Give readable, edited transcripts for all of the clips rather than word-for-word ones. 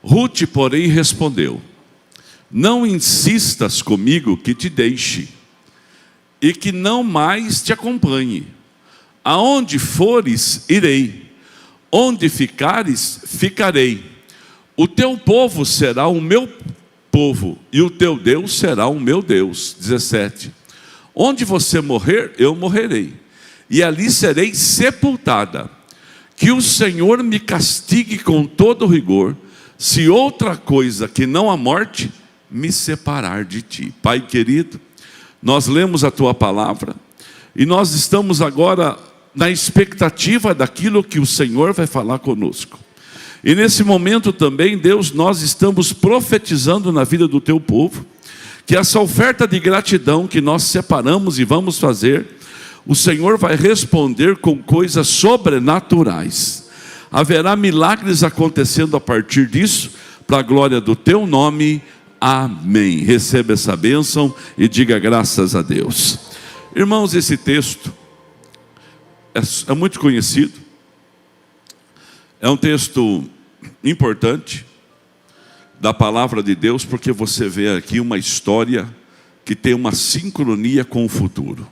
Rute, porém, respondeu: não insistas comigo que te deixe, e que não mais te acompanhe. Aonde fores, irei. Onde ficares, ficarei. O teu povo será o meu povo, e o teu Deus será o meu Deus. 17. Onde você morrer, eu morrerei, e ali serei sepultada. Que o Senhor me castigue com todo rigor, se outra coisa que não a morte me separar de ti. Pai querido, nós lemos a tua palavra, e nós estamos agora na expectativa daquilo que o Senhor vai falar conosco. E nesse momento também, Deus, nós estamos profetizando na vida do teu povo, que essa oferta de gratidão que nós separamos e vamos fazer, o Senhor vai responder com coisas sobrenaturais. Haverá milagres acontecendo a partir disso, para a glória do teu nome. Amém. Receba essa bênção e diga graças a Deus. Irmãos, esse texto é muito conhecido. É um texto importante da palavra de Deus, porque você vê aqui uma história que tem uma sincronia com o futuro.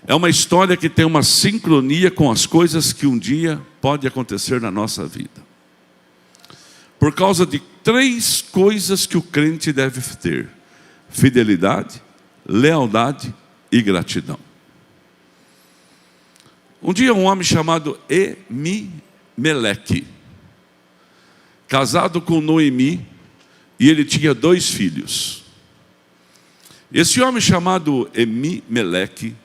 É uma história que tem uma sincronia com as coisas que um dia pode acontecer na nossa vida. Por causa de 3 coisas que o crente deve ter: fidelidade, lealdade e gratidão. Um dia um homem chamado Elimeleque, casado com Noemi, e ele tinha 2 filhos. Esse homem chamado Elimeleque,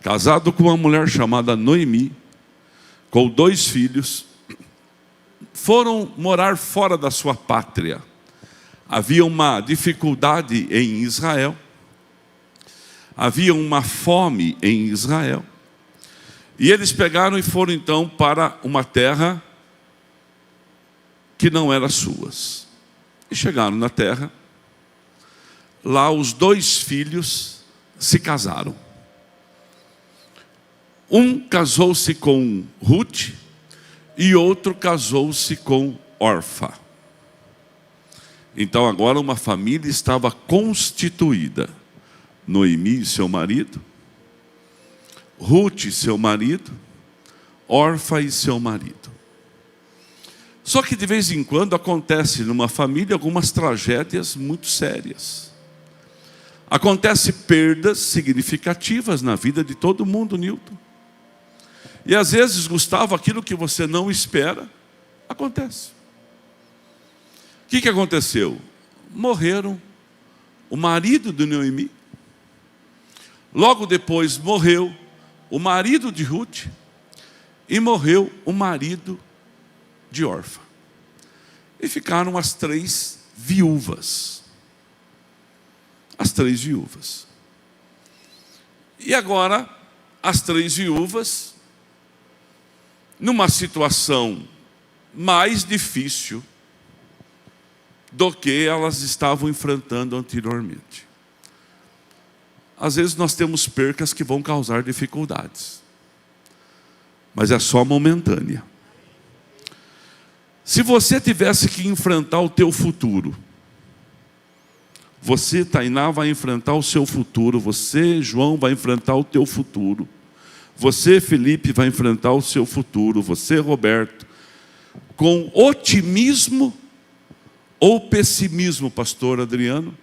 casado com uma mulher chamada Noemi, com 2 filhos, foram morar fora da sua pátria. Havia uma dificuldade em Israel, havia uma fome em Israel, e eles pegaram e foram então para uma terra que não era suas. E chegaram na terra, lá os 2 filhos se casaram. Um casou-se com Ruth e outro casou-se com Orfa. Então agora uma família estava constituída: Noemi e seu marido, Ruth e seu marido, Orfa e seu marido. Só que de vez em quando acontece numa família algumas tragédias muito sérias. Acontece perdas significativas na vida de todo mundo, Nilton. E às vezes, Gustavo, aquilo que você não espera, acontece. O que aconteceu? Morreram o marido de Noemi. Logo depois morreu o marido de Ruth. E morreu o marido de Orfa. E ficaram as 3 viúvas. As 3 viúvas. E agora, as 3 viúvas, numa situação mais difícil do que elas estavam enfrentando anteriormente. Às vezes nós temos percas que vão causar dificuldades, mas é só momentânea. Se você tivesse que enfrentar o teu futuro, você, Tainá, vai enfrentar o seu futuro, você, João, vai enfrentar o teu futuro, você, Felipe, vai enfrentar o seu futuro, você, Roberto, com otimismo ou pessimismo, pastor Adriano?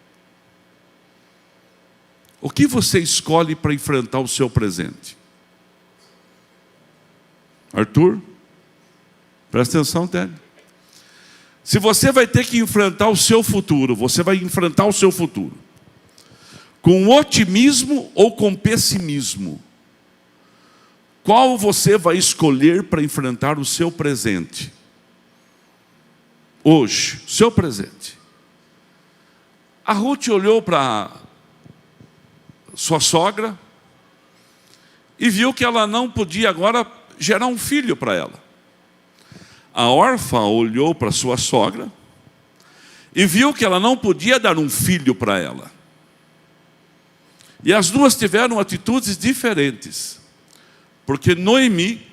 O que você escolhe para enfrentar o seu presente? Arthur? Presta atenção, Télio. Se você vai ter que enfrentar o seu futuro, você vai enfrentar o seu futuro com otimismo ou com pessimismo? Qual você vai escolher para enfrentar o seu presente? Hoje, seu presente. A Ruth olhou para sua sogra e viu que ela não podia agora gerar um filho para ela. A Orfa olhou para sua sogra e viu que ela não podia dar um filho para ela. E as duas tiveram atitudes diferentes, porque Noemi,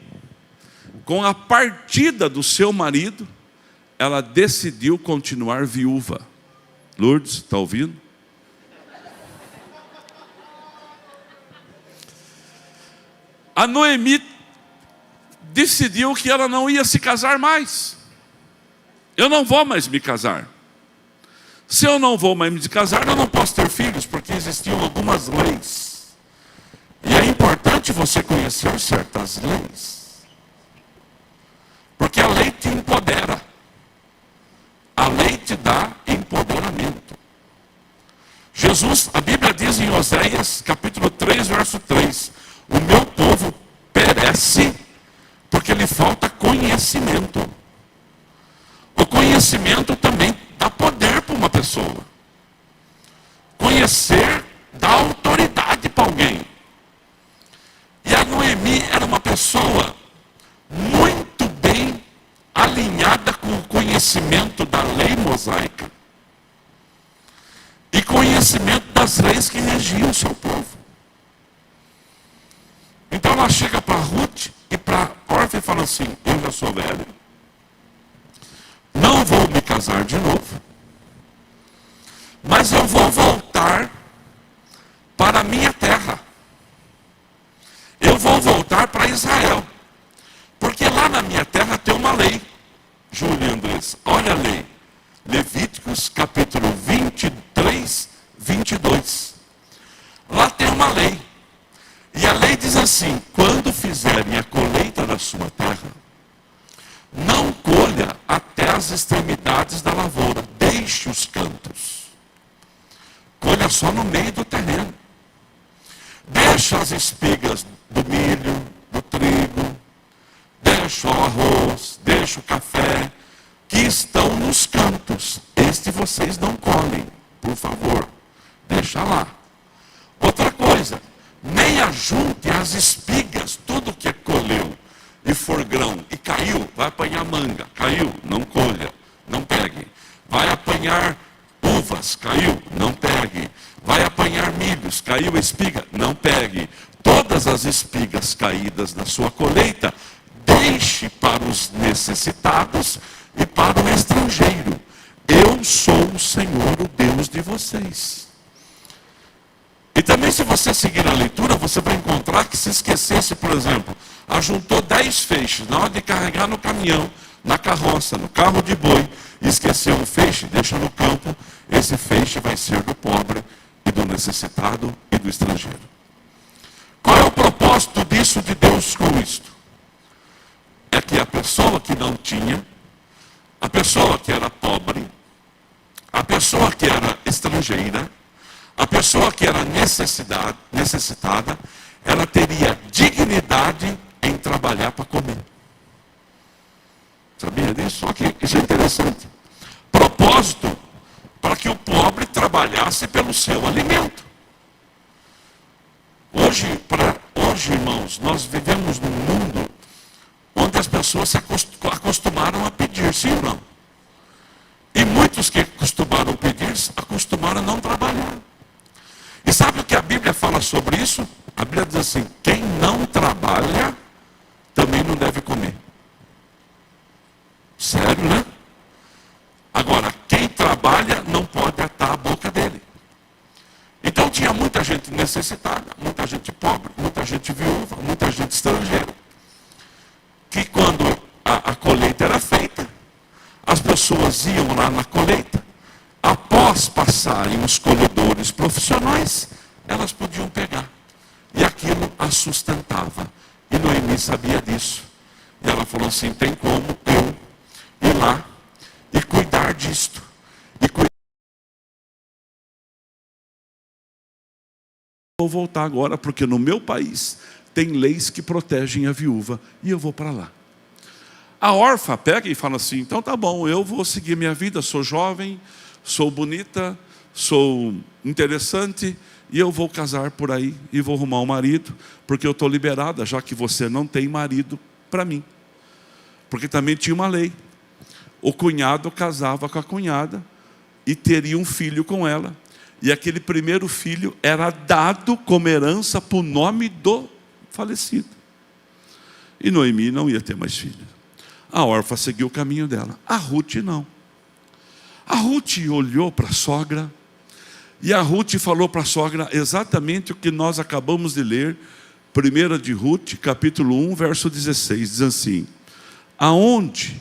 com a partida do seu marido, ela decidiu continuar viúva. Lourdes, está ouvindo? A Noemi decidiu que ela não ia se casar mais. Eu não vou mais me casar. Se eu não vou mais me casar, eu não posso ter filhos, porque existiam algumas leis. E é importante você conhecer certas leis. Porque a lei te empodera. A lei te dá empoderamento. Jesus, a Bíblia diz em Oséias, capítulo 3, verso 3, o meu povo perece porque lhe falta conhecimento. O conhecimento também dá poder para uma pessoa. Conhecer dá autoridade para alguém. E a Noemi era uma pessoa muito bem alinhada com o conhecimento da lei mosaica e conhecimento das leis que regiam o seu povo. Então ela chega para Ruth e para Orfa e fala assim: eu já sou velho, não vou me casar de novo, mas eu vou voltar para a minha terra. Eu vou voltar para Israel, porque lá na minha terra tem uma lei. Júlio Andrés, olha a lei. Levíticos capítulo 23, 22. Lá tem uma lei. E a lei diz assim: quando fizerem a colheita da sua terra, não colha até as extremidades da lavoura, deixe os cantos. Colha só no meio do terreno. Deixa as espigas do milho, do trigo, deixa o arroz, deixa o café, que estão nos cantos. Este vocês não colhem, por favor. Deixa lá. Outra coisa, nem ajunte as espigas, tudo que colheu e for grão e caiu, vai apanhar manga, caiu, não colha, não pegue. Vai apanhar uvas, caiu, não pegue. Vai apanhar milhos, caiu a espiga, não pegue. Todas as espigas caídas na sua colheita, deixe para os necessitados e para o estrangeiro. Eu sou o Senhor, o Deus de vocês. E também, se você seguir a leitura, você vai encontrar que se esquecesse, por exemplo, ajuntou 10 feixes, na hora de carregar no caminhão, na carroça, no carro de boi, e esqueceu um feixe, deixa no campo, esse feixe vai ser do pobre e do necessitado e do estrangeiro. Qual é o propósito disso, de Deus com isto? É que a pessoa que não tinha, a pessoa que era pobre, a pessoa que era estrangeira, a pessoa que era necessitada, ela teria dignidade em trabalhar para comer. Sabia disso? Só que isso é interessante. Propósito para que o pobre trabalhasse pelo seu alimento. Hoje, irmãos, nós vivemos num mundo onde as pessoas se acostumaram a pedir, sim ou não? E muitos que acostumaram pedir, acostumaram a não trabalhar. E sabe o que a Bíblia fala sobre isso? A Bíblia diz assim: quem não trabalha, também não deve comer. Sério, né? Agora, quem trabalha não pode atar a boca dele. Então tinha muita gente necessitada, muita gente pobre, muita gente viúva, muita gente estrangeira, que quando a colheita era feita, as pessoas iam lá na colheita, após passarem os colhedores profissionais, elas podiam pegar. E aquilo a sustentava. E Noemi sabia disso. E ela falou assim: tem como eu ir lá e cuidar disto. Vou voltar agora, porque no meu país tem leis que protegem a viúva, e eu vou para lá. A órfã pega e fala assim: então tá bom, eu vou seguir minha vida, sou jovem, sou bonita, sou interessante, e eu vou casar por aí e vou arrumar um marido, porque eu estou liberada, já que você não tem marido para mim. Porque também tinha uma lei: o cunhado casava com a cunhada e teria um filho com ela, e aquele primeiro filho era dado como herança para o nome do falecido. E Noemi não ia ter mais filho. A Orfa seguiu o caminho dela. A Ruth não. A Ruth olhou para a sogra, e a Ruth falou para a sogra exatamente o que nós acabamos de ler, 1 de Ruth, capítulo 1, verso 16, diz assim: aonde,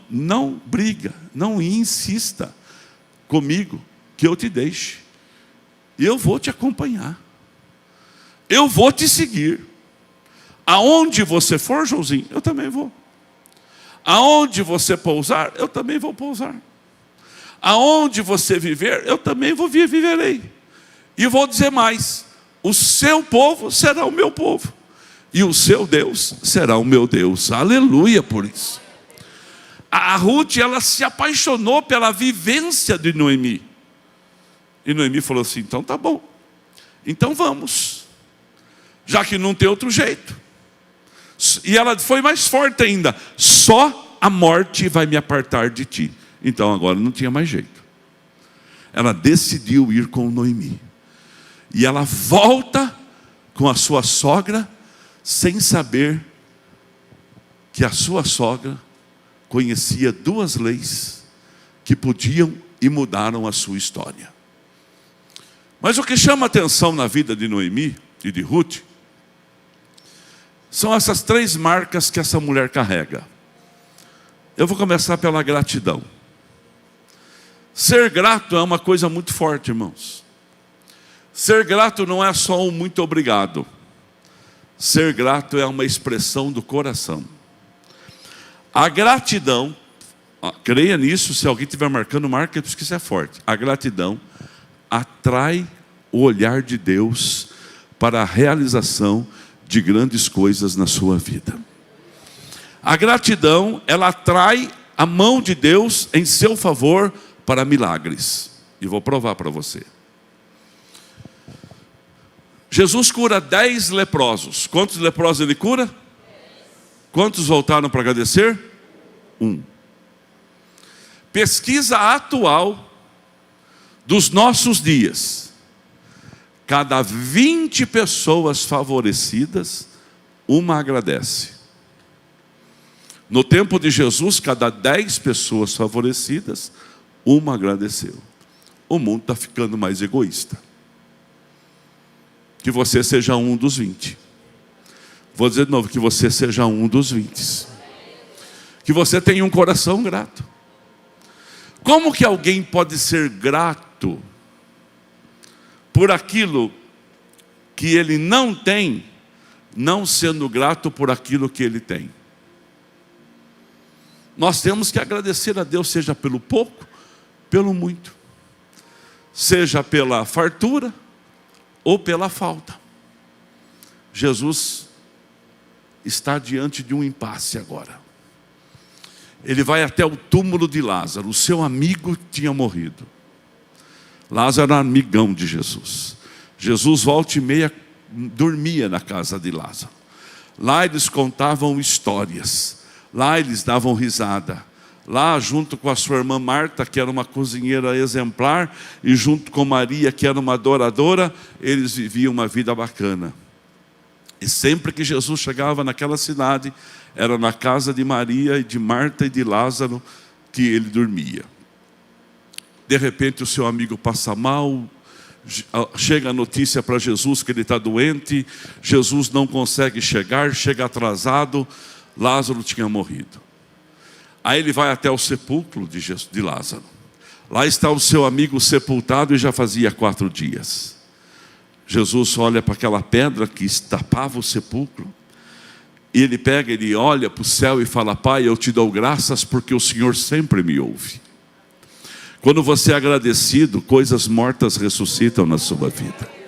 não briga, não insista comigo, que eu te deixe, eu vou te acompanhar, eu vou te seguir, aonde você for, Joãozinho, eu também vou, aonde você pousar, eu também vou pousar, aonde você viver, eu também viverei, e vou dizer mais: o seu povo será o meu povo, e o seu Deus será o meu Deus. Aleluia por isso. A Ruth, ela se apaixonou pela vivência de Noemi. E Noemi falou assim: então tá bom, então vamos, já que não tem outro jeito. E ela foi mais forte ainda: só a morte vai me apartar de ti. Então agora não tinha mais jeito. Ela decidiu ir com Noemi. E ela volta com a sua sogra, sem saber que a sua sogra conhecia duas leis que podiam e mudaram a sua história. Mas o que chama atenção na vida de Noemi e de Ruth são essas três marcas que essa mulher carrega. Eu vou começar pela gratidão. Ser grato é uma coisa muito forte, irmãos. Ser grato não é só um muito obrigado. Ser grato é uma expressão do coração. A gratidão, creia nisso, se alguém estiver marcando, marca, porque isso é forte. A gratidão atrai o olhar de Deus para a realização de grandes coisas na sua vida. A gratidão, ela atrai a mão de Deus em seu favor para milagres. E vou provar para você. Jesus cura 10 leprosos. Quantos leprosos ele cura? Quantos voltaram para agradecer? 1. Pesquisa atual dos nossos dias. Cada 20 pessoas favorecidas, uma agradece. No tempo de Jesus, cada 10 pessoas favorecidas, uma agradeceu. O mundo está ficando mais egoísta. Que você seja um dos 20. Vou dizer de novo, que você seja um dos 20. Que você tenha um coração grato. Como que alguém pode ser grato por aquilo que ele não tem, não sendo grato por aquilo que ele tem? Nós temos que agradecer a Deus, seja pelo pouco, pelo muito, seja pela fartura ou pela falta. Jesus está diante de um impasse agora. Ele vai até o túmulo de Lázaro. O seu amigo tinha morrido. Lázaro era amigão de Jesus. Jesus, volta e meia, dormia na casa de Lázaro. Lá eles contavam histórias. Lá eles davam risada. Lá, junto com a sua irmã Marta, que era uma cozinheira exemplar, e junto com Maria, que era uma adoradora, eles viviam uma vida bacana. E sempre que Jesus chegava naquela cidade, era na casa de Maria e de Marta e de Lázaro que ele dormia. De repente o seu amigo passa mal, chega a notícia para Jesus que ele está doente, Jesus não consegue chegar, chega atrasado, Lázaro tinha morrido. Aí ele vai até o sepulcro de Lázaro. Lá está o seu amigo sepultado e já fazia 4 dias. Jesus olha para aquela pedra que tapava o sepulcro. E ele olha para o céu e fala: Pai, eu te dou graças porque o Senhor sempre me ouve. Quando você é agradecido, coisas mortas ressuscitam na sua vida.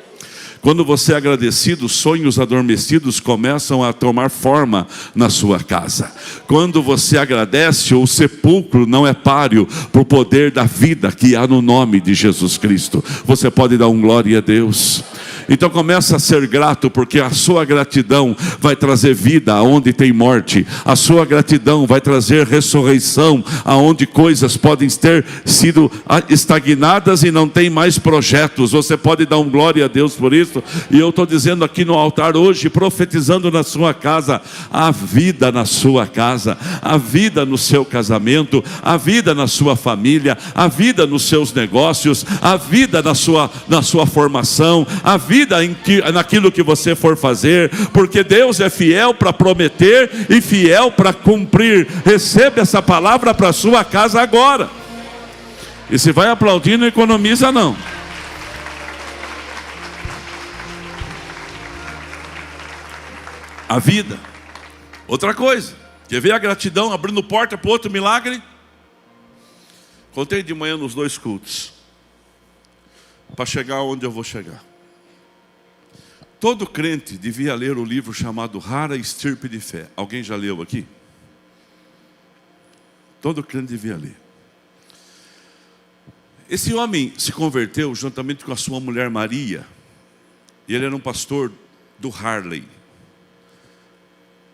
Quando você é agradecido, sonhos adormecidos começam a tomar forma na sua casa. Quando você agradece, o sepulcro não é páreo para o poder da vida que há no nome de Jesus Cristo. Você pode dar um glória a Deus. Então começa a ser grato, porque a sua gratidão vai trazer vida aonde tem morte. A sua gratidão vai trazer ressurreição aonde coisas podem ter sido estagnadas e não tem mais projetos. Você pode dar um glória a Deus por isso. E eu estou dizendo aqui no altar hoje, profetizando na sua casa, a vida na sua casa, a vida no seu casamento, a vida na sua família, a vida nos seus negócios, a vida na sua formação, a vida naquilo que você for fazer, porque Deus é fiel para prometer e fiel para cumprir. Receba essa palavra para a sua casa agora. E se vai aplaudir, não economiza não. A vida. Outra coisa, quer ver a gratidão abrindo porta para outro milagre? Contei de manhã nos 2 cultos, para chegar onde eu vou chegar. Todo crente devia ler o livro chamado Rara Estirpe de Fé. Alguém já leu aqui? Todo crente devia ler. Esse homem se converteu juntamente com a sua mulher Maria, e ele era um pastor do Harley.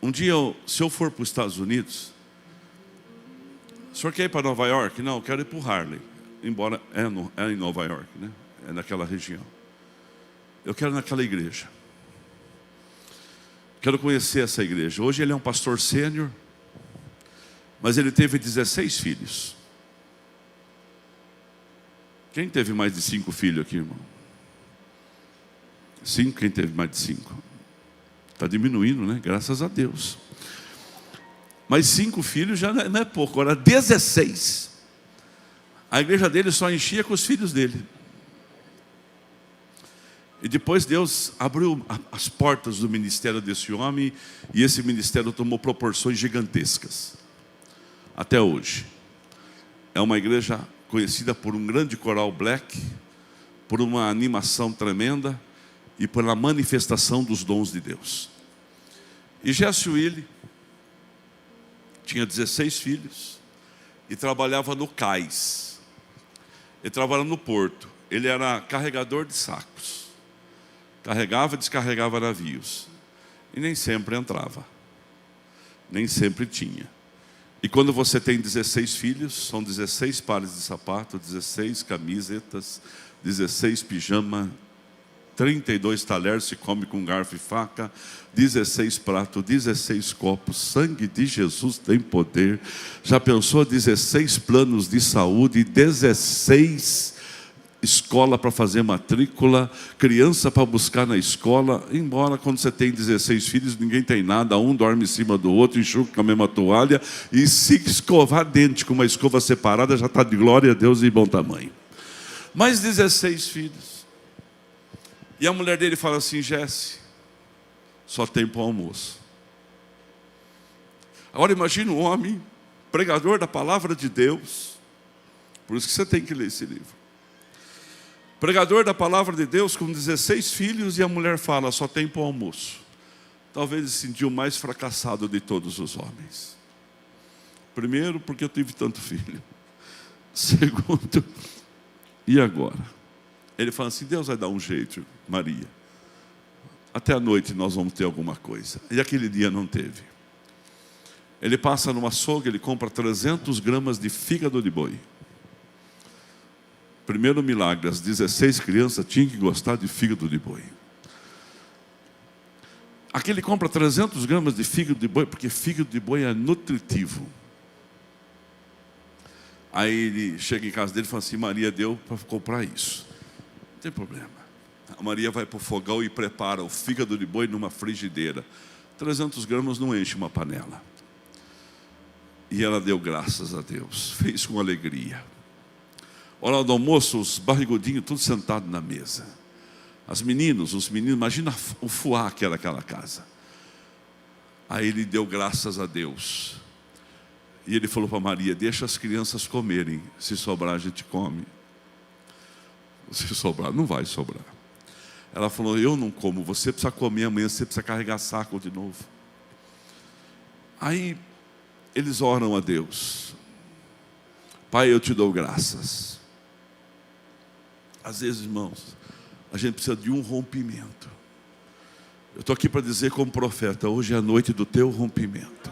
Um dia, se eu for para os Estados Unidos, o senhor quer ir para Nova York? Não, eu quero ir para o Harley. Embora é em Nova York, né? É naquela região. Eu quero ir naquela igreja. Quero conhecer essa igreja. Hoje ele é um pastor sênior, mas ele teve 16 filhos. Quem teve mais de 5 filhos aqui, irmão? 5? Quem teve mais de 5? Está diminuindo, né? Graças a Deus. Mas 5 filhos já não é pouco. Agora 16. A igreja dele só enchia com os filhos dele. E depois Deus abriu as portas do ministério desse homem, e esse ministério tomou proporções gigantescas. Até hoje. É uma igreja conhecida por um grande coral black, por uma animação tremenda e pela manifestação dos dons de Deus. E Jesse Willi tinha 16 filhos e trabalhava no cais. Ele trabalhava no porto. Ele era carregador de sacos. Carregava e descarregava navios. E nem sempre entrava. Nem sempre tinha. E quando você tem 16 filhos, são 16 pares de sapato, 16 camisetas, 16 pijamas, 32 talheres, se come com garfo e faca, 16 pratos, 16 copos. Sangue de Jesus tem poder. Já pensou 16 planos de saúde, 16 escola para fazer matrícula, criança para buscar na escola. Embora quando você tem 16 filhos, ninguém tem nada, um dorme em cima do outro, enxuga com a mesma toalha, e se escovar dente com uma escova separada, já está de glória a Deus e bom tamanho. Mais 16 filhos. E a mulher dele fala assim: Jesse, só tem para o almoço. Agora imagina um homem, pregador da palavra de Deus, por isso que você tem que ler esse livro. Pregador da palavra de Deus com 16 filhos, e a mulher fala: só tem para o almoço. Talvez ele se sentiu o mais fracassado de todos os homens. Primeiro, porque eu tive tanto filho. Segundo, e agora? Ele fala assim: Deus vai dar um jeito, Maria. Até a noite nós vamos ter alguma coisa. E aquele dia não teve. Ele passa numa açougue, ele compra 300 gramas de fígado de boi. Primeiro milagre, as 16 crianças tinham que gostar de fígado de boi. Aqui ele compra 300 gramas de fígado de boi, porque fígado de boi é nutritivo. Aí ele chega em casa dele e fala assim: Maria deu para comprar isso. Não tem problema. A Maria vai para o fogão e prepara o fígado de boi numa frigideira. 300 gramas não enche uma panela. E ela deu graças a Deus, fez com alegria. Hora do almoço, os barrigudinhos tudo sentados na mesa. Os meninos, imagina o fuá que era aquela casa. Aí ele deu graças a Deus. E ele falou para Maria: deixa as crianças comerem, se sobrar a gente come. Se sobrar, não vai sobrar. Ela falou: eu não como, você precisa comer amanhã, você precisa carregar saco de novo. Aí eles oram a Deus: Pai, eu te dou graças. Às vezes, irmãos, A gente precisa de um rompimento. Eu estou aqui para dizer como profeta, hoje é a noite do teu rompimento.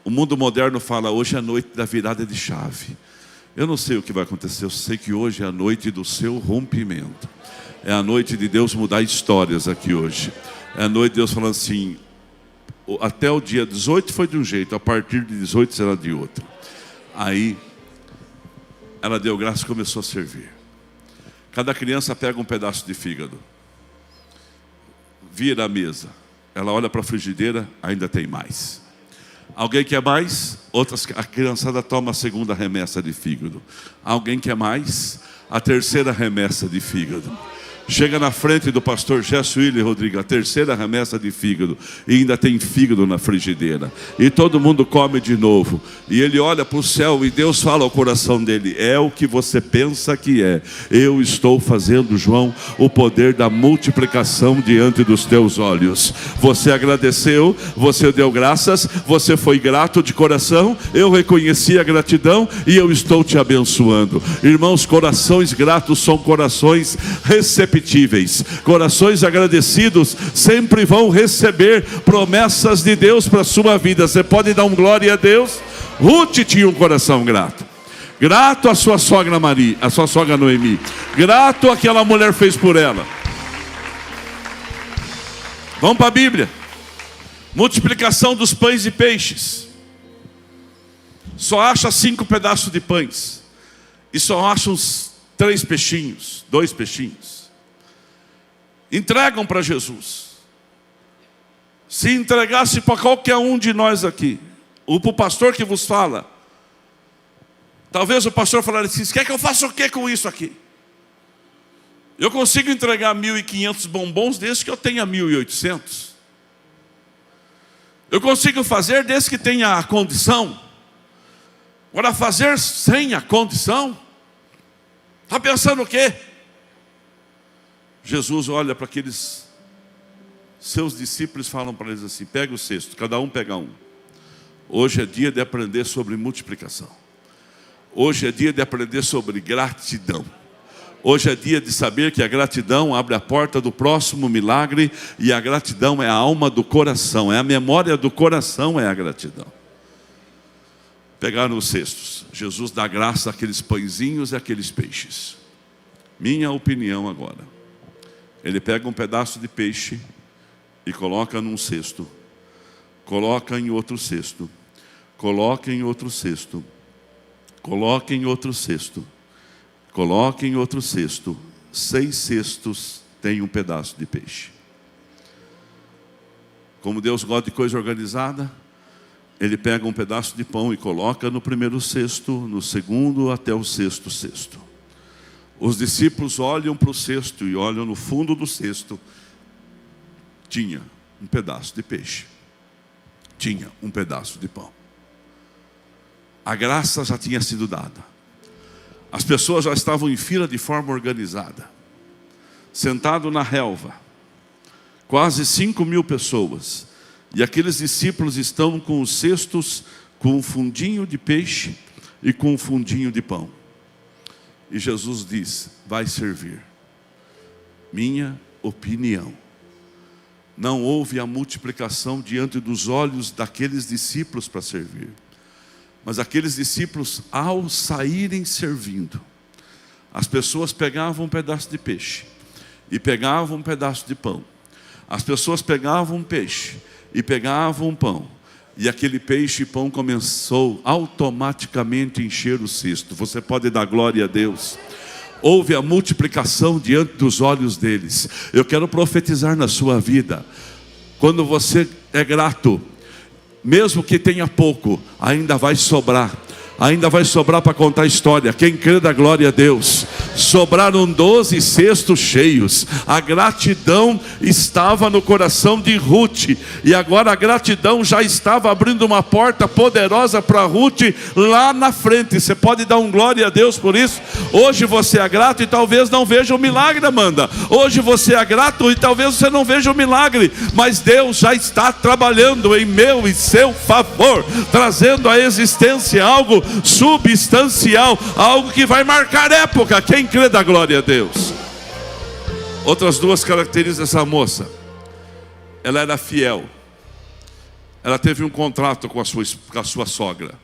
O mundo moderno fala, hoje é a noite da virada de chave. Eu não sei o que vai acontecer, eu sei que hoje é a noite do seu rompimento. É a noite de Deus mudar histórias aqui hoje. É a noite de Deus falando assim, até o dia 18 foi de um jeito, a partir de 18 será de outro. Aí, ela deu graça e começou a servir. Cada criança pega um pedaço de fígado, vira a mesa, ela olha para a frigideira, ainda tem mais. Alguém quer mais? A criançada toma a segunda remessa de fígado. Alguém quer mais? A terceira remessa de fígado. Chega na frente do pastor Gessuílio Rodrigues, a terceira remessa de fígado, e ainda tem fígado na frigideira. E todo mundo come de novo. E ele olha para o céu e Deus fala ao coração dele, é o que você pensa que é. Eu estou fazendo, João, o poder da multiplicação diante dos teus olhos. Você agradeceu, você deu graças, você foi grato de coração, eu reconheci a gratidão e eu estou te abençoando. Irmãos, corações gratos são corações receptivos. Corações agradecidos sempre vão receber promessas de Deus para a sua vida. Você pode dar um glória a Deus? Ruth tinha um coração grato. Grato à sua sogra Maria, à sua sogra Noemi. Grato àquela mulher fez por ela. Vamos para a Bíblia. Multiplicação dos pães e peixes. Só acha 5 pedaços de pães. E só acha uns 3 peixinhos, 2 peixinhos. Entregam para Jesus. Se entregasse para qualquer um de nós aqui, ou para o pastor que vos fala, talvez o pastor falaria assim, quer que eu faça o que com isso aqui? Eu consigo entregar 1.500 bombons desde que eu tenha 1.800. Eu consigo fazer desde que tenha a condição. Agora fazer sem a condição? Está pensando o quê? Jesus olha para aqueles seus discípulos e falam para eles assim, pega o cesto, cada um pega um. Hoje é dia de aprender sobre multiplicação. Hoje é dia de aprender sobre gratidão. Hoje é dia de saber que a gratidão abre a porta do próximo milagre. E a gratidão é a alma do coração, é a memória do coração, é a gratidão. Pegaram os cestos. Jesus dá graça àqueles pãezinhos e àqueles peixes. Minha opinião agora. Ele pega um pedaço de peixe e coloca num cesto. Coloca em outro cesto. Coloca em outro cesto. Coloca em outro cesto. Coloca em outro cesto. 6 cestos tem um pedaço de peixe. Como Deus gosta de coisa organizada, Ele pega um pedaço de pão e coloca no primeiro cesto, no segundo até o sexto cesto. Os discípulos olham para o cesto e olham no fundo do cesto. Tinha um pedaço de peixe. Tinha um pedaço de pão. A graça já tinha sido dada. As pessoas já estavam em fila de forma organizada. Sentado na relva. Quase 5.000 pessoas. E aqueles discípulos estão com os cestos, com um fundinho de peixe e com um fundinho de pão. E Jesus diz, vai servir. Minha opinião. Não houve a multiplicação diante dos olhos daqueles discípulos para servir. Mas aqueles discípulos, ao saírem servindo, as pessoas pegavam um pedaço de peixe e pegavam um pedaço de pão. As pessoas pegavam um peixe e pegavam um pão. E aquele peixe e pão começou automaticamente a encher o cesto. Você pode dar glória a Deus. Houve a multiplicação diante dos olhos deles. Eu quero profetizar na sua vida. Quando você é grato, mesmo que tenha pouco, ainda vai sobrar. Ainda vai sobrar para contar a história. Quem crê dá glória a Deus. Sobraram 12 cestos cheios. A gratidão estava no coração de Ruth. E agora a gratidão já estava abrindo uma porta poderosa para Ruth lá na frente. Você pode dar um glória a Deus por isso? Hoje você é grato e talvez não veja o milagre, Amanda. Hoje você é grato e talvez você não veja o milagre. Mas Deus já está trabalhando em meu e seu favor. Trazendo à existência algo substancial. Algo que vai marcar época. Quem crê dá glória a Deus. Outras duas características dessa moça. Ela era fiel. Ela teve um contrato com a sua sogra.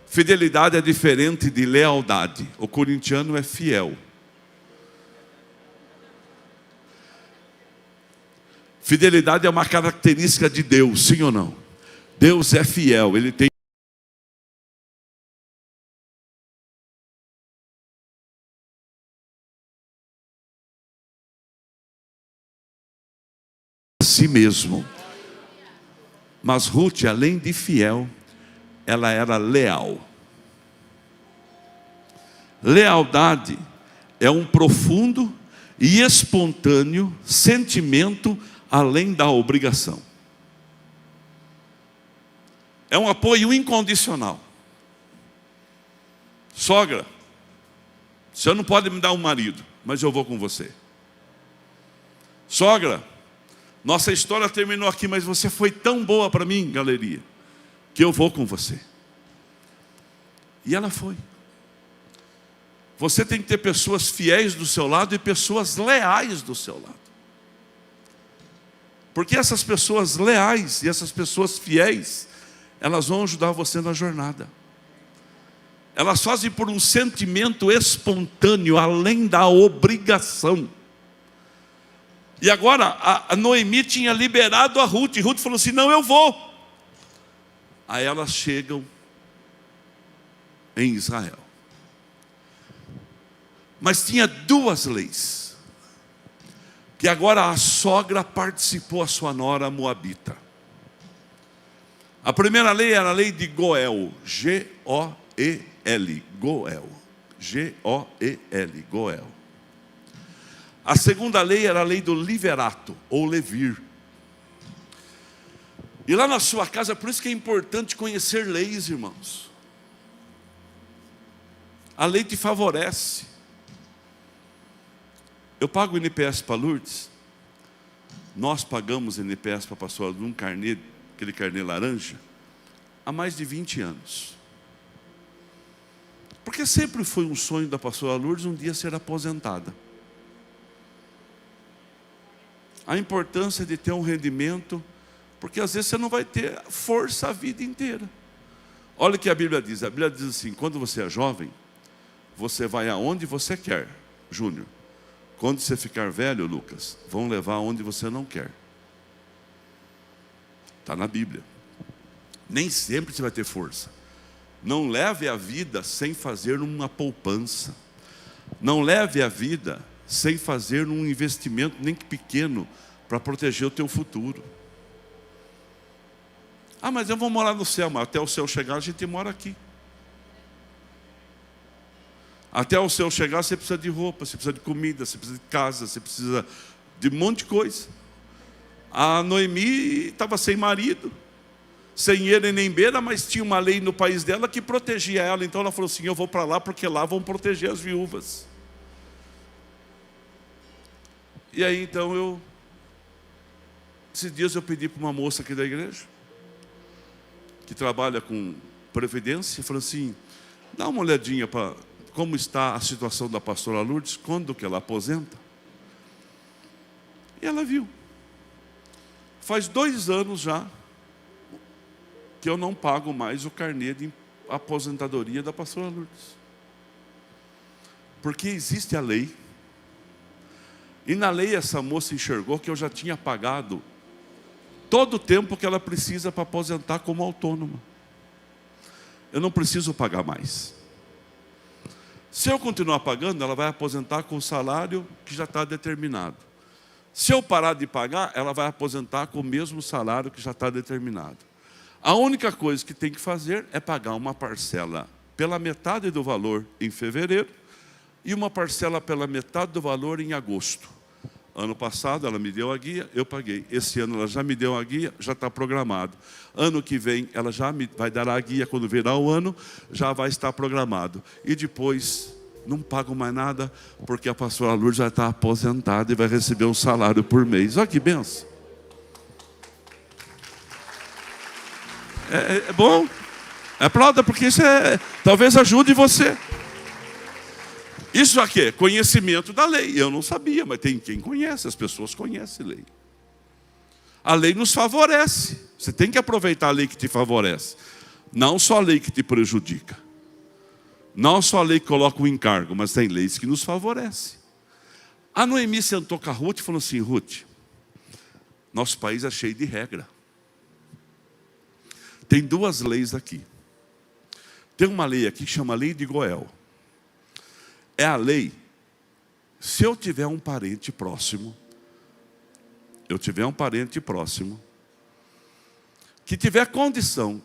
Fidelidade é diferente de lealdade. O corintiano é fiel. Fidelidade é uma característica de Deus, sim ou não? Deus é fiel, Ele tem a si mesmo. Mas Ruth, além de fiel, ela era leal. Lealdade é um profundo e espontâneo sentimento além da obrigação. É um apoio incondicional. Sogra, você não pode me dar um marido, mas eu vou com você. Sogra, nossa história terminou aqui, mas você foi tão boa para mim, galeria, que eu vou com você. E ela foi. Você tem que ter pessoas fiéis do seu lado e pessoas leais do seu lado. Porque essas pessoas leais e essas pessoas fiéis, elas vão ajudar você na jornada. Elas fazem por um sentimento espontâneo, além da obrigação. E agora, a Noemi tinha liberado a Ruth. E Ruth falou assim, não, eu vou. Aí elas chegam em Israel. Mas tinha duas leis. Que agora a sogra participou, a sua nora moabita. A primeira lei era a lei de Goel. G-O-E-L. Goel. G-O-E-L. Goel. A segunda lei era a lei do liverato, ou levir. E lá na sua casa, por isso que é importante conhecer leis, irmãos. A lei te favorece. Eu pago o NPS para Lourdes. Nós pagamos NPS para a pastora num carnê, aquele carnê laranja, há mais de 20 anos. Porque sempre foi um sonho da pastora Lourdes um dia ser aposentada. A importância de ter um rendimento, porque às vezes você não vai ter força a vida inteira. Olha o que a Bíblia diz. A Bíblia diz assim, quando você é jovem, você vai aonde você quer, Júnior. Quando você ficar velho, Lucas, vão levar aonde você não quer. Está na Bíblia. Nem sempre você vai ter força. Não leve a vida sem fazer uma poupança. Não leve a vida sem fazer um investimento, nem que pequeno, para proteger o teu futuro. Ah, mas eu vou morar no céu. Mas até o céu chegar, a gente mora aqui. Até o céu chegar, você precisa de roupa, você precisa de comida, você precisa de casa, você precisa de um monte de coisa. A Noemi estava sem marido, sem ele nem beira, mas tinha uma lei no país dela que protegia ela. Então ela falou assim, eu vou para lá porque lá vão proteger as viúvas. E aí então esses dias eu pedi para uma moça aqui da igreja, que trabalha com previdência, e falou assim, dá uma olhadinha para como está a situação da pastora Lourdes, quando que ela aposenta. E ela viu. Faz 2 anos já que eu não pago mais o carnê de aposentadoria da pastora Lourdes. Porque existe a lei. E na lei essa moça enxergou que eu já tinha pagado todo o tempo que ela precisa para aposentar como autônoma. Eu não preciso pagar mais. Se eu continuar pagando, ela vai aposentar com o salário que já está determinado. Se eu parar de pagar, ela vai aposentar com o mesmo salário que já está determinado. A única coisa que tem que fazer é pagar uma parcela pela metade do valor em fevereiro e uma parcela pela metade do valor em agosto. Ano passado ela me deu a guia, eu paguei. Esse ano ela já me deu a guia, já está programado. Ano que vem ela já me vai dar a guia, quando virar o ano, já vai estar programado. E depois não pago mais nada, porque a pastora Lourdes já está aposentada e vai receber um salário por mês. Olha que benção. É bom. Aplauda, porque isso talvez ajude você. Isso aqui é conhecimento da lei. Eu não sabia, mas tem quem conhece, as pessoas conhecem a lei. A lei nos favorece. Você tem que aproveitar a lei que te favorece. Não só a lei que te prejudica. Não só a lei que coloca o encargo, mas tem leis que nos favorecem. A Noemi sentou com a Ruth e falou assim: Ruth, nosso país é cheio de regra. Tem duas leis aqui. Tem uma lei aqui que chama Lei de Goel. É a lei, se eu tiver um parente próximo, que tiver condição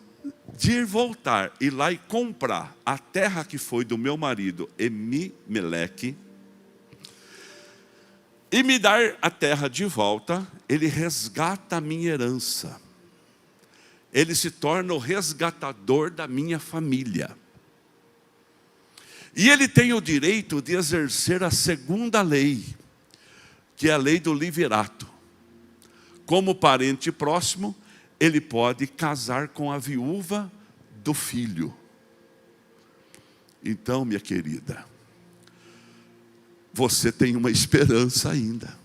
de ir voltar, ir lá e comprar a terra que foi do meu marido Elimeleque, e me dar a terra de volta, ele resgata a minha herança. Ele se torna o resgatador da minha família. E ele tem o direito de exercer a segunda lei, que é a lei do liverato. Como parente próximo, ele pode casar com a viúva do filho. Então, minha querida, você tem uma esperança ainda.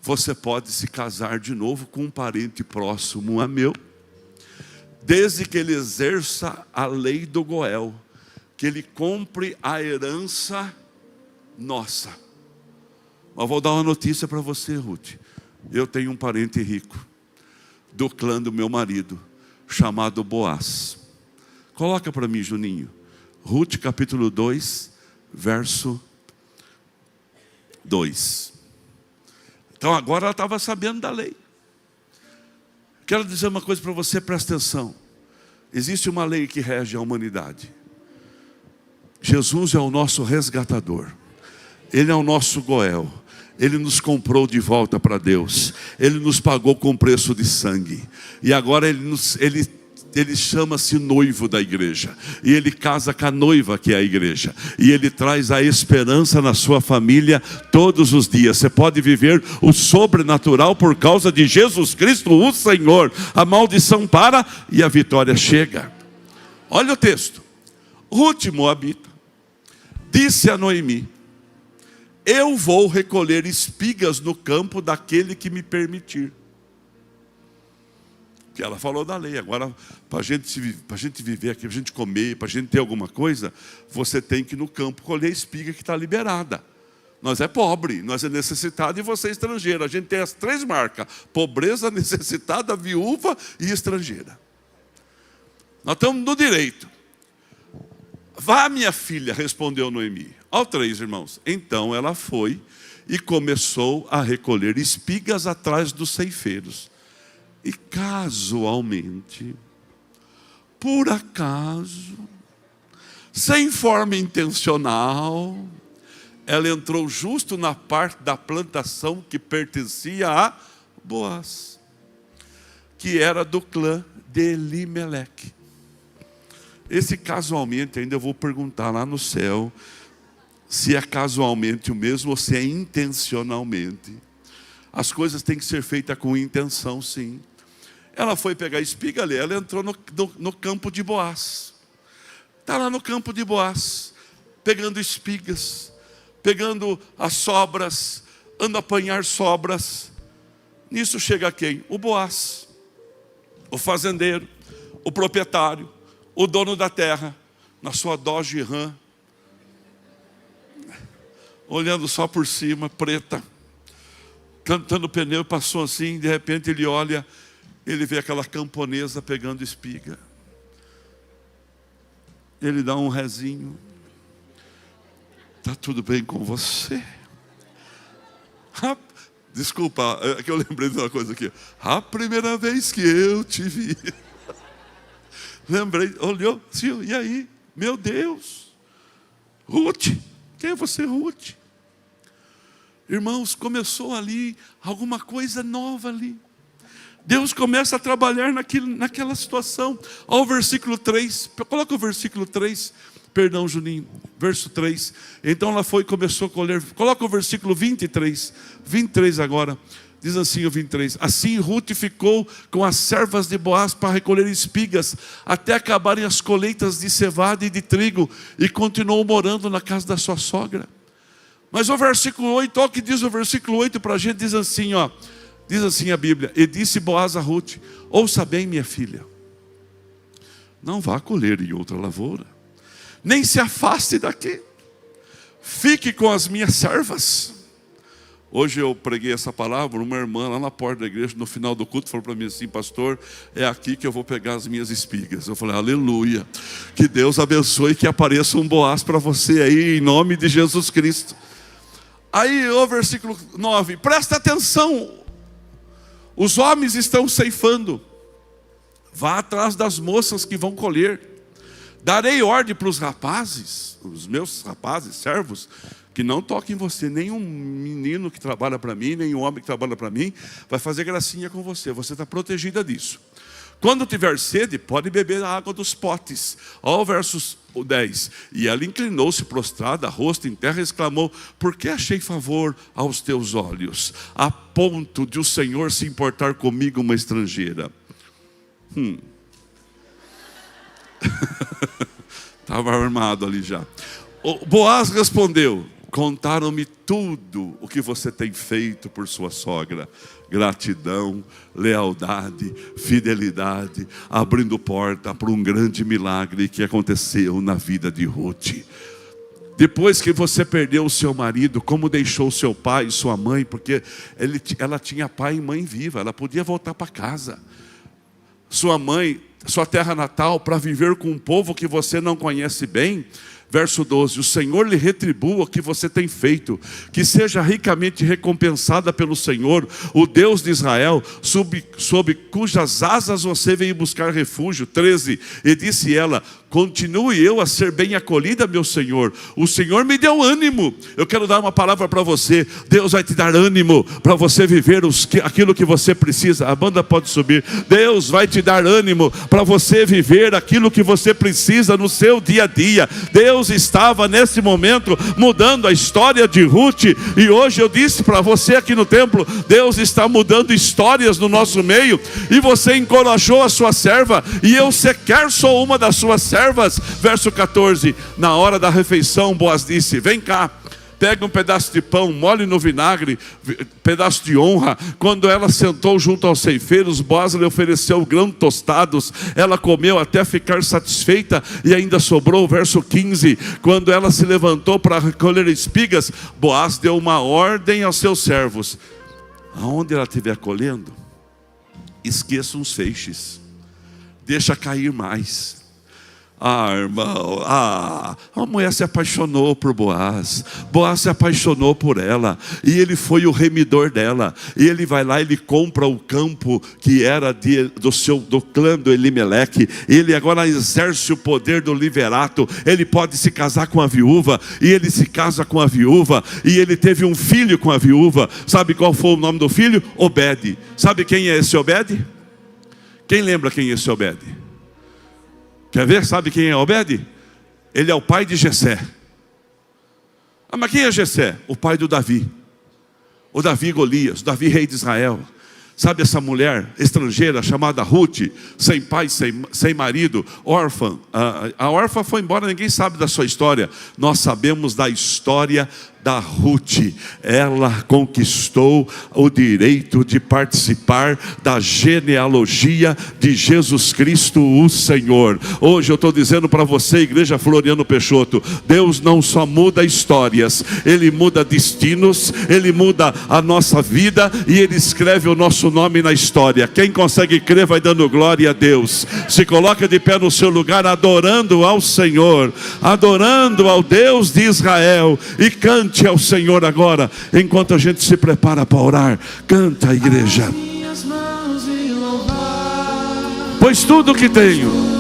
Você pode se casar de novo com um parente próximo a meu, desde que ele exerça a lei do Goel, que ele compre a herança nossa. Mas vou dar uma notícia para você, Ruth. Eu tenho um parente rico, do clã do meu marido, chamado Boaz. Coloca para mim, Juninho. Ruth capítulo 2, verso 2. Então agora ela estava sabendo da lei. Quero dizer uma coisa para você, presta atenção. Existe uma lei que rege a humanidade. Jesus é o nosso resgatador. Ele é o nosso Goel. Ele nos comprou de volta para Deus. Ele nos pagou com preço de sangue. E agora ele chama-se noivo da igreja. E ele casa com a noiva que é a igreja. E ele traz a esperança na sua família todos os dias. Você pode viver o sobrenatural por causa de Jesus Cristo, o Senhor. A maldição para e a vitória chega. Olha o texto. Ruth Moabita disse a Noemi: eu vou recolher espigas no campo daquele que me permitir. Que ela falou da lei. Agora, para a gente viver aqui, para a gente comer, para a gente ter alguma coisa, você tem que ir no campo colher espiga que está liberada. Nós é pobre, nós é necessitado e você é estrangeiro. A gente tem as três marcas: pobreza, necessitada, viúva e estrangeira. Nós estamos no direito. Vá, minha filha, respondeu Noemi. Ao 3, irmãos. Então ela foi e começou a recolher espigas atrás dos ceifeiros. E casualmente, por acaso, sem forma intencional, ela entrou justo na parte da plantação que pertencia a Boaz, que era do clã de Elimeleque. Esse casualmente, ainda eu vou perguntar lá no céu, se é casualmente o mesmo ou se é intencionalmente. As coisas têm que ser feitas com intenção, sim. Ela foi pegar espiga ali, ela entrou no campo de Boaz. Está lá no campo de Boaz, pegando espigas, pegando as sobras, anda a apanhar sobras. Nisso chega quem? O Boaz, o fazendeiro, o proprietário, o dono da terra, na sua Dodge Ram, olhando só por cima, preta, cantando pneu, passou assim, de repente ele olha, ele vê aquela camponesa pegando espiga. Ele dá um rezinho. Está tudo bem com você? Desculpa, é que eu lembrei de uma coisa aqui. A primeira vez que eu te vi. Lembrei, olhou, sim, e aí? Meu Deus. Ruth, quem é você, Ruth? Irmãos, começou ali alguma coisa nova ali. Deus começa a trabalhar naquela situação. Olha o versículo 3. Coloca o versículo 3. Perdão, Juninho. Verso 3. Então ela foi e começou a colher. Coloca o versículo 23. 23 agora. Diz assim o 23. Assim Ruth ficou com as servas de Boaz para recolher espigas, até acabarem as colheitas de cevada e de trigo, e continuou morando na casa da sua sogra. Mas o versículo 8, olha o que diz o versículo 8 para a gente, diz assim, ó. Diz assim a Bíblia: e disse Boaz a Ruth: ouça bem, minha filha, não vá colher em outra lavoura, nem se afaste daqui, fique com as minhas servas. Hoje eu preguei essa palavra, uma irmã lá na porta da igreja, no final do culto, falou para mim assim: pastor, é aqui que eu vou pegar as minhas espigas. Eu falei: aleluia, que Deus abençoe, que apareça um Boaz para você aí, em nome de Jesus Cristo. Aí o versículo 9, presta atenção, os homens estão ceifando, vá atrás das moças que vão colher. Darei ordem para os rapazes, os meus rapazes, servos, que não toquem em você. Nenhum menino que trabalha para mim, nenhum homem que trabalha para mim vai fazer gracinha com você. Você está protegida disso. Quando tiver sede, pode beber a água dos potes. Olha o verso 10. E ela inclinou-se prostrada, rosto em terra, e exclamou: por que achei favor aos teus olhos, a ponto de o Senhor se importar comigo, uma estrangeira? Estava armado ali já. O Boaz respondeu: contaram-me tudo o que você tem feito por sua sogra. Gratidão, lealdade, fidelidade, abrindo porta para um grande milagre que aconteceu na vida de Ruth. Depois que você perdeu o seu marido, como deixou seu pai e sua mãe, porque ela tinha pai e mãe viva, ela podia voltar para casa. Sua mãe, sua terra natal, para viver com um povo que você não conhece bem. Verso 12, o Senhor lhe retribua o que você tem feito, que seja ricamente recompensada pelo Senhor, o Deus de Israel, sob cujas asas você veio buscar refúgio. 13, e disse ela: continue eu a ser bem acolhida, meu Senhor, o Senhor me deu ânimo. Eu quero dar uma palavra para você. Deus vai te dar ânimo para você viver aquilo que você precisa. A banda pode subir. Deus vai te dar ânimo para você viver aquilo que você precisa no seu dia a dia. Deus estava nesse momento mudando a história de Ruth, e hoje eu disse para você aqui no templo: Deus está mudando histórias no nosso meio, e você encorajou a sua serva, e eu sequer sou uma das suas servas. Verso 14, na hora da refeição, Boaz disse: vem cá, pega um pedaço de pão, molhe no vinagre, pedaço de honra. Quando ela sentou junto aos ceifeiros, Boaz lhe ofereceu grãos tostados. Ela comeu até ficar satisfeita, e ainda sobrou. Verso 15, quando ela se levantou para recolher espigas, Boaz deu uma ordem aos seus servos: aonde ela estiver colhendo, esqueça uns feixes, deixa cair mais. Irmão, a mulher se apaixonou por Boaz. Boaz se apaixonou por ela, e ele foi o remidor dela. E ele vai lá, ele compra o campo que era do clã do Elimeleque. Ele agora exerce o poder do liverato. Ele pode se casar com a viúva, e ele se casa com a viúva, e ele teve um filho com a viúva. Sabe qual foi o nome do filho? Obed. Sabe quem é esse Obed? Quem lembra quem é esse Obed? Quer ver? Sabe quem é Obed? Ele é o pai de Jessé. Mas quem é Jessé? O pai do Davi. O Davi Golias, o Davi rei de Israel. Sabe essa mulher estrangeira chamada Ruth, sem pai, sem marido, órfã. A órfã foi embora, ninguém sabe da sua história. Nós sabemos da história da Ruth. Ela conquistou o direito de participar da genealogia de Jesus Cristo, o Senhor. Hoje eu estou dizendo para você, Igreja Floriano Peixoto, Deus não só muda histórias, Ele muda destinos, Ele muda a nossa vida, e Ele escreve o nosso nome na história. Quem consegue crer vai dando glória a Deus. Se coloca de pé no seu lugar, adorando ao Senhor, adorando ao Deus de Israel, e cante ao Senhor agora, enquanto a gente se prepara para orar. Canta, igreja. Pois tudo que tenho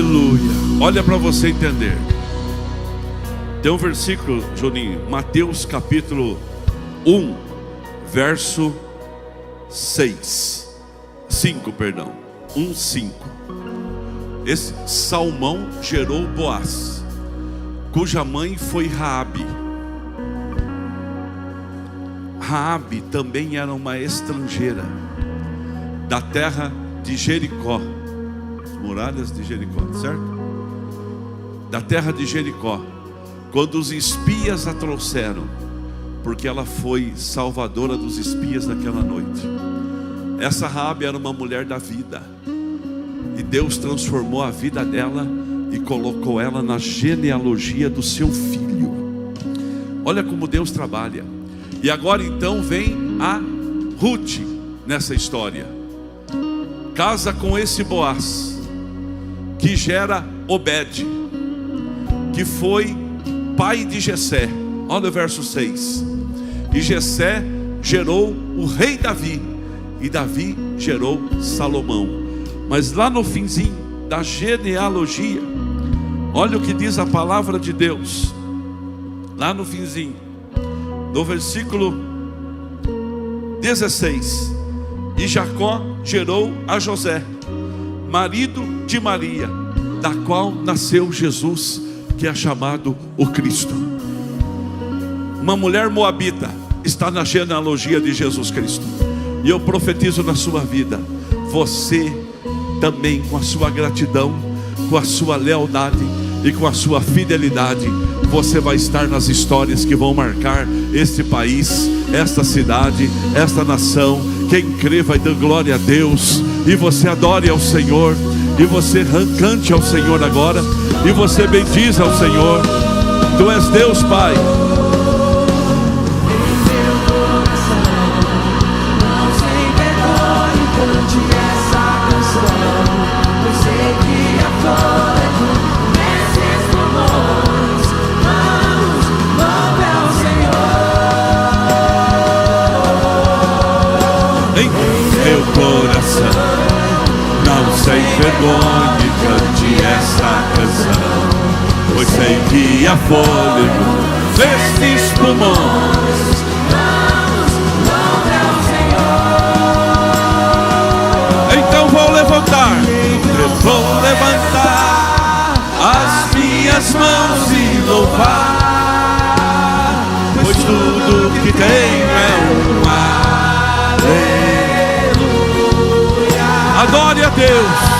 Aleluia. Olha para você entender. Tem um versículo, Juninho, Mateus capítulo 1, verso 5, perdão. 1:5. Esse Salmão gerou Boaz, cuja mãe foi Raabe. Raabe também era uma estrangeira da terra de Jericó, as muralhas de Jericó, certo? Da terra de Jericó, quando os espias a trouxeram, porque ela foi salvadora dos espias naquela noite. Essa Raabe era uma mulher da vida, e Deus transformou a vida dela e colocou ela na genealogia do seu filho. Olha como Deus trabalha. E agora então vem a Ruth nessa história. Casa com esse Boaz, que gera Obed, que foi pai de Jessé. Olha o verso 6. E Jessé gerou o rei Davi, e Davi gerou Salomão. Mas lá no finzinho da genealogia, olha o que diz a palavra de Deus. Lá no finzinho, no versículo 16. E Jacó gerou a José, marido de Maria, da qual nasceu Jesus, que é chamado o Cristo. Uma mulher moabita está na genealogia de Jesus Cristo. E eu profetizo na sua vida, você também, com a sua gratidão, com a sua lealdade e com a sua fidelidade, você vai estar nas histórias que vão marcar este país, esta cidade, esta nação. Quem crê vai dar glória a Deus. E você adore ao Senhor, e você cante ao Senhor agora, e você bendiz ao Senhor. Tu és Deus, Pai. Meu coração, não sem vergonha, cante essa canção, pois sei que há fôlego nestes pulmões. Então vou levantar as minhas mãos e louvar, pois tudo que tenho é um aleluia. Adore a Deus.